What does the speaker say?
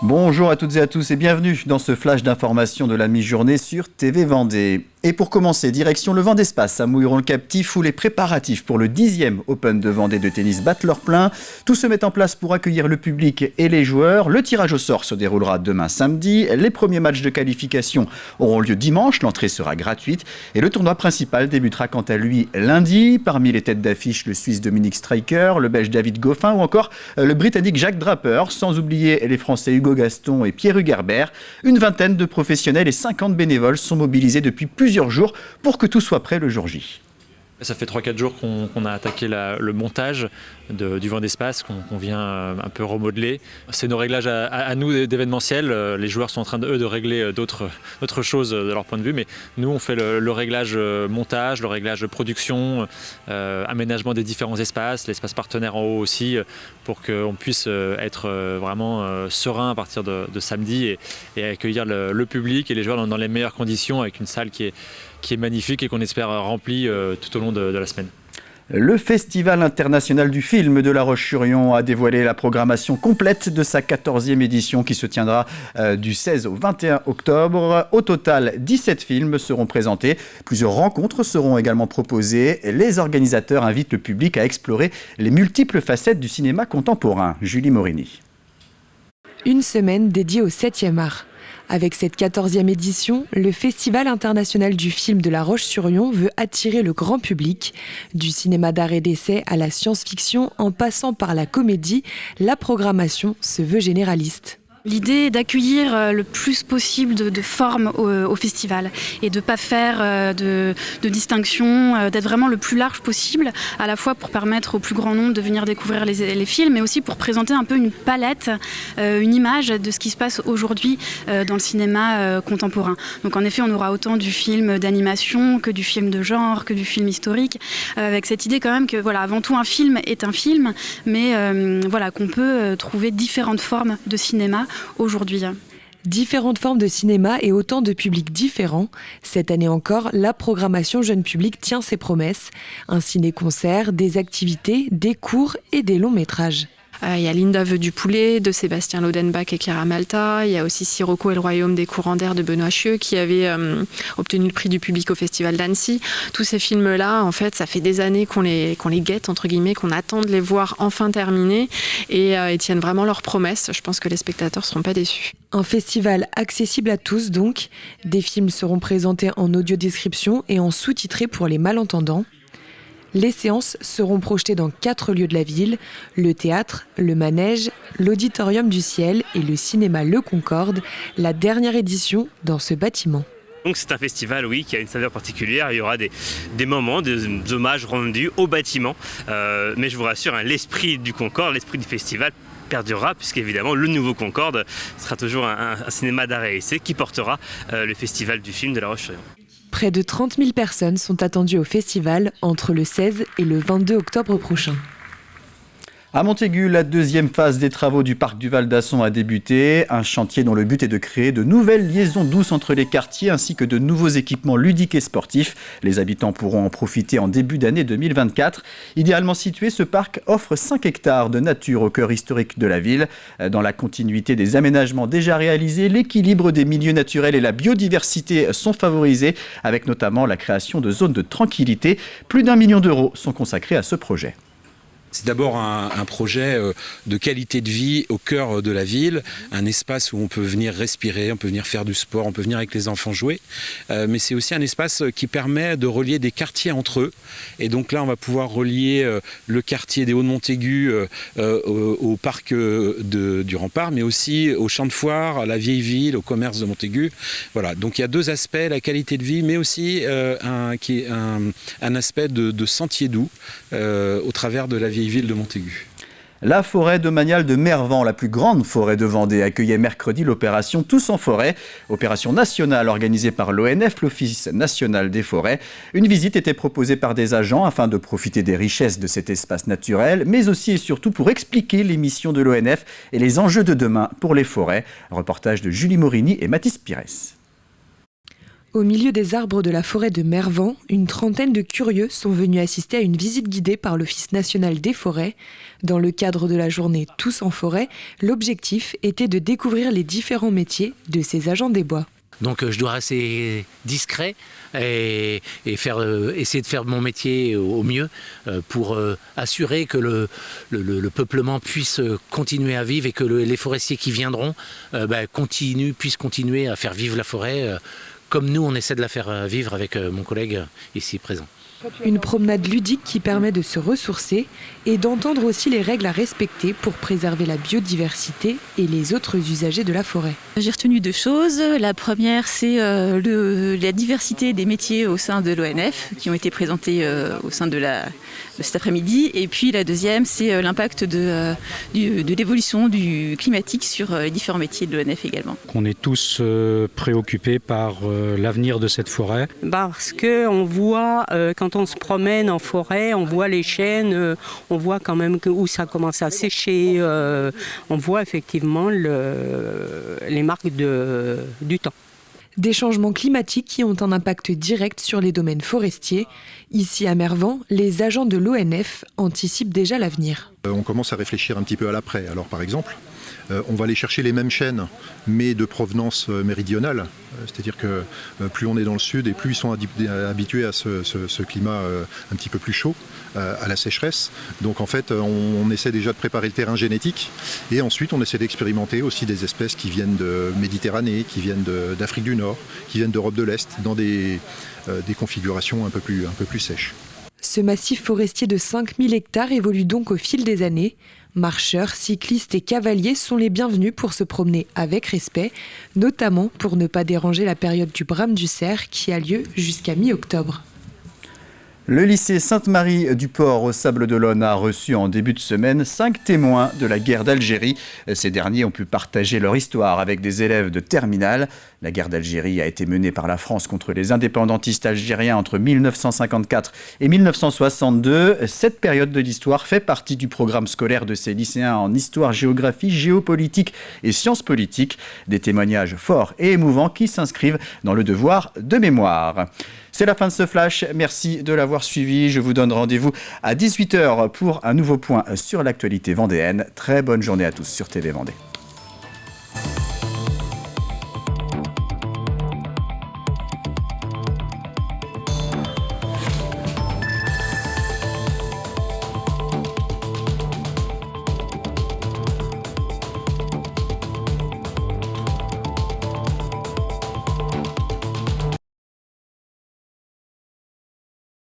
Bonjour à toutes et à tous et bienvenue dans ce flash d'information de la mi-journée sur TV Vendée. Et pour commencer, direction le Vendée Espace à Mouilleron-le-Captif où les préparatifs pour le 10e Open de Vendée de tennis battent leur plein. Tout se met en place pour accueillir le public et les joueurs. Le tirage au sort se déroulera demain samedi. Les premiers matchs de qualification auront lieu dimanche. L'entrée sera gratuite. Et le tournoi principal débutera quant à lui lundi. Parmi les têtes d'affiche, le Suisse Dominique Striker, le Belge David Goffin ou encore le Britannique Jack Draper. Sans oublier les Français Hugo Gaston et Pierre Hugerbert. Une vingtaine de professionnels et 50 bénévoles sont mobilisés depuis plusieurs jours pour que tout soit prêt le jour J. Ça fait 3-4 jours qu'on a attaqué le montage du Vendée Espace, qu'on vient un peu remodeler. C'est nos réglages à nous d'événementiel. Les joueurs sont en train de régler d'autres choses de leur point de vue, mais nous on fait le réglage montage, le réglage production, aménagement des différents espaces, l'espace partenaire en haut aussi, pour qu'on puisse être vraiment serein à partir de samedi et accueillir le public et les joueurs dans les meilleures conditions avec une salle qui est magnifique et qu'on espère remplie tout au long de la semaine. Le Festival international du film de La Roche-sur-Yon a dévoilé la programmation complète de sa 14e édition qui se tiendra du 16 au 21 octobre. Au total, 17 films seront présentés. Plusieurs rencontres seront également proposées. Les organisateurs invitent le public à explorer les multiples facettes du cinéma contemporain. Julie Morini. Une semaine dédiée au 7e art. Avec cette 14e édition, le Festival international du film de La Roche-sur-Yon veut attirer le grand public. Du cinéma d'art et d'essai à la science-fiction, en passant par la comédie, la programmation se veut généraliste. L'idée est d'accueillir le plus possible de formes au festival et de ne pas faire de distinction, d'être vraiment le plus large possible, à la fois pour permettre au plus grand nombre de venir découvrir les films, mais aussi pour présenter un peu une palette, une image de ce qui se passe aujourd'hui dans le cinéma contemporain. Donc en effet, on aura autant du film d'animation que du film de genre, que du film historique, avec cette idée quand même que voilà, avant tout un film est un film, mais voilà, qu'on peut trouver différentes formes de cinéma aujourd'hui. Différentes formes de cinéma et autant de publics différents. Cette année encore, la programmation jeune public tient ses promesses. Un ciné-concert, des activités, des cours et des longs métrages. Il y a Linda veut du poulet de Sébastien Lodenbach et Clara Malta. Il y a aussi Sirocco et le royaume des courants d'air de Benoît Chieux qui avait obtenu le prix du public au Festival d'Annecy. Tous ces films-là, en fait, ça fait des années qu'on les guette, entre guillemets, qu'on attend de les voir enfin terminés et ils tiennent vraiment leurs promesses. Je pense que les spectateurs ne seront pas déçus. Un festival accessible à tous donc. Des films seront présentés en audio-description et en sous-titré pour les malentendants. Les séances seront projetées dans 4 lieux de la ville, le théâtre, le manège, l'auditorium du ciel et le cinéma Le Concorde, la dernière édition dans ce bâtiment. Donc c'est un festival, oui, qui a une saveur particulière. Il y aura des moments, des hommages rendus au bâtiment. Mais je vous rassure, l'esprit du Concorde, l'esprit du festival perdurera, puisqu'évidemment le nouveau Concorde sera toujours un cinéma d'art et essai qui portera le festival du film de La Roche-sur-Yon. Près de 30 000 personnes sont attendues au festival entre le 16 et le 22 octobre prochain. À Montaigu, la deuxième phase des travaux du parc du Val d'Asson a débuté. Un chantier dont le but est de créer de nouvelles liaisons douces entre les quartiers ainsi que de nouveaux équipements ludiques et sportifs. Les habitants pourront en profiter en début d'année 2024. Idéalement situé, ce parc offre 5 hectares de nature au cœur historique de la ville. Dans la continuité des aménagements déjà réalisés, l'équilibre des milieux naturels et la biodiversité sont favorisés, avec notamment la création de zones de tranquillité. Plus d'1 million d'euros sont consacrés à ce projet. C'est d'abord un projet de qualité de vie au cœur de la ville, un espace où on peut venir respirer, on peut venir faire du sport, on peut venir avec les enfants jouer, mais c'est aussi un espace qui permet de relier des quartiers entre eux. Et donc là, on va pouvoir relier le quartier des Hauts-de-Montaigu au parc du Rempart, mais aussi au champ de foire, à la vieille ville, au commerce de Montaigu. Voilà, donc il y a 2 aspects, la qualité de vie, mais aussi un aspect de sentier doux au travers de la vieille ville de Montaigu. La forêt domaniale de Mervan, la plus grande forêt de Vendée, accueillait mercredi l'opération Tous en forêt, opération nationale organisée par l'ONF, l'Office national des forêts. Une visite était proposée par des agents afin de profiter des richesses de cet espace naturel, mais aussi et surtout pour expliquer les missions de l'ONF et les enjeux de demain pour les forêts. Un reportage de Julie Morini et Mathis Pires. Au milieu des arbres de la forêt de Mervan, une trentaine de curieux sont venus assister à une visite guidée par l'Office national des forêts. Dans le cadre de la journée Tous en forêt, l'objectif était de découvrir les différents métiers de ces agents des bois. Donc je dois rester discret et essayer de faire mon métier au mieux pour assurer que le peuplement puisse continuer à vivre et que les forestiers qui viendront puissent continuer à faire vivre la forêt comme nous on essaie de la faire vivre avec mon collègue ici présent. Une promenade ludique qui permet de se ressourcer et d'entendre aussi les règles à respecter pour préserver la biodiversité et les autres usagers de la forêt. J'ai retenu 2 choses. La première, c'est la diversité des métiers au sein de l'ONF qui ont été présentés au sein de cet après-midi. Et puis la deuxième, c'est l'impact de l'évolution du climatique sur les différents métiers de l'ONF également. On est tous préoccupés par l'avenir de cette forêt. Parce qu'on voit, quand on se promène en forêt, on voit les chênes, on voit quand même où ça commence à sécher, on voit effectivement les marques du temps. Des changements climatiques qui ont un impact direct sur les domaines forestiers. Ici à Mervan, les agents de l'ONF anticipent déjà l'avenir. On commence à réfléchir un petit peu à l'après. Alors par exemple, on va aller chercher les mêmes chênes, mais de provenance méridionale. C'est-à-dire que plus on est dans le sud et plus ils sont habitués à ce climat un petit peu plus chaud, à la sécheresse. Donc en fait, on essaie déjà de préparer le terrain génétique et ensuite on essaie d'expérimenter aussi des espèces qui viennent de Méditerranée, qui viennent d'Afrique du Nord, qui viennent d'Europe de l'Est, dans des configurations un peu plus sèches. Ce massif forestier de 5000 hectares évolue donc au fil des années. Marcheurs, cyclistes et cavaliers sont les bienvenus pour se promener avec respect, notamment pour ne pas déranger la période du brame du cerf qui a lieu jusqu'à mi-octobre. Le lycée Sainte-Marie-du-Port au Sables-d'Olonne a reçu en début de semaine 5 témoins de la guerre d'Algérie. Ces derniers ont pu partager leur histoire avec des élèves de terminale. La guerre d'Algérie a été menée par la France contre les indépendantistes algériens entre 1954 et 1962. Cette période de l'histoire fait partie du programme scolaire de ces lycéens en histoire, géographie, géopolitique et sciences politiques. Des témoignages forts et émouvants qui s'inscrivent dans le devoir de mémoire. C'est la fin de ce flash. Merci de l'avoir suivi. Je vous donne rendez-vous à 18h pour un nouveau point sur l'actualité vendéenne. Très bonne journée à tous sur TV Vendée.